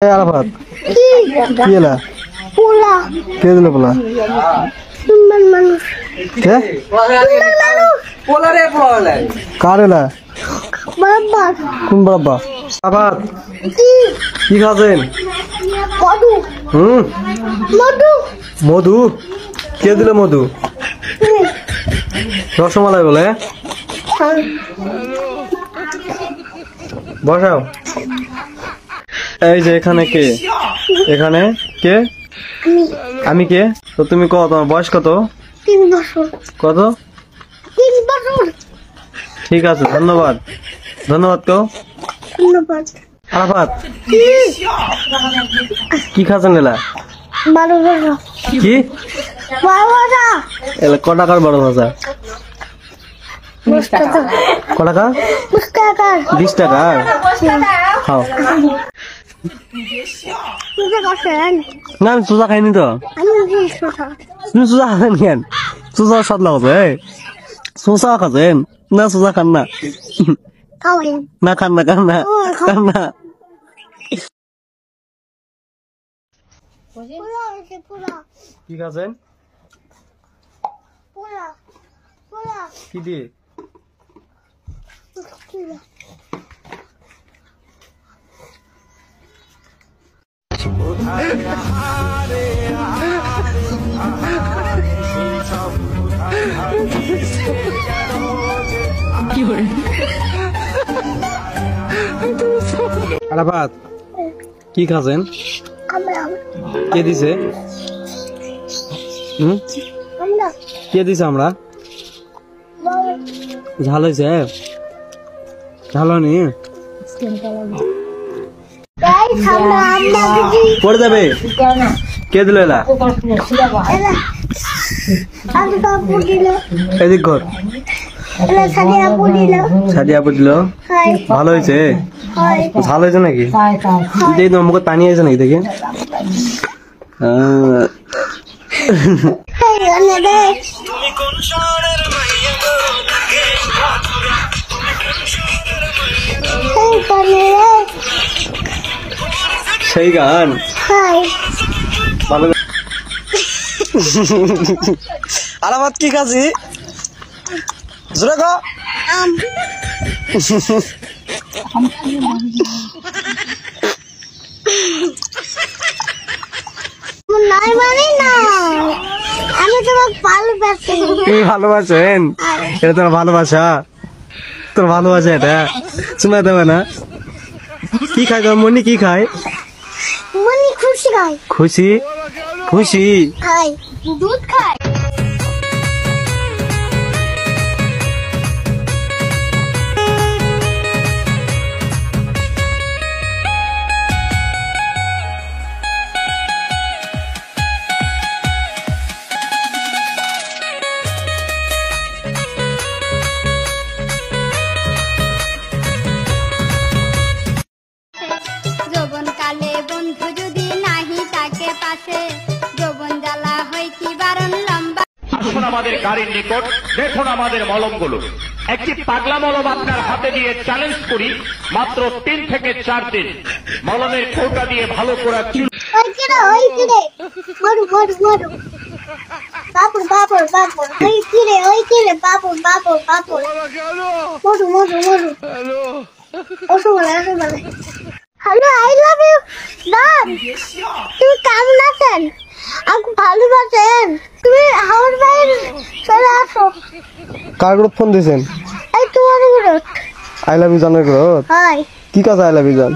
আরাফাত কি এলা পোলা কে দিল পোলা সুন্দর মানুষ কে সুন্দর মানুষ পোলা রে পোলা কার এলা বাবা কোন বাবা আরাফাত কি খাবেন মধু মধু মধু কে দিল মধু রসমালাই বলে বসাও এই যে এখানে কে এখানে কে আমি কে তো তুমি কত তোমার বয়স কত 3 বছর কত 3 বছর ঠিক আছে ধন্যবাদ ধন্যবাদ তো ধন্যবাদ আরাফাত কি খাচ্ছেন এলা বড় ভাজা কি বড় ভাজা এলা কত টাকার বড় ভাজা 20 টাকা কত টাকা 20 টাকা 20 টাকা খাও না আমি সুজা খাইনি তো তুমি সুজা খাবেন কেন সুজা স্বাদ লাগবে সুজা খাবেন না সুজা খান না না খান না খান না খান না কি খাচ্ছেন কি দিয়ে আরাফাত কি খাচ্ছেন কে দিছে কে দিছে আমরা ঝাল হয়েছে ঝাল হয়নি পড়ে যাবে কে দিল এলা এদিক ঘর সাদিয়া আপু দিল ভালো হয়েছে ঝাল হয়েছে নাকি তোমার মুখে পানি হয়েছে নাকি দেখে সেই গান ভালো আরাফাত কি খাচ্ছি জোরে গো আমি তোমাকে ভালোবাসি তুমি ভালোবাসেন এটা তোমার ভালোবাসা তোর ভালোবাসা এটা শোনা দেবে না কি খায় তোর মনি কি খায় মনি খুশি খায় খুশি খুশি খায় দুধ খায় আমাদের গাড়ির নিকট দেখুন আমাদের মলমগুলো একটি পাগলা মলম আপনার হাতে দিয়ে চ্যালেঞ্জ করি মাত্র 3 থেকে 4 দিন মলমের কৌটা দিয়ে ভালো করে হ্যালো আই লাভ ইউ দান তুমি কেমন আছেন আমাকে ভালোবাসেন তুমি আমার বাইরে চলে আসো কার গ্রুপ ফোন দিয়েছেন এই তোমার গ্রুপ আই লাভ ইউ জানার গ্রুপ হাই কি কথা আই লাভ ইউ জান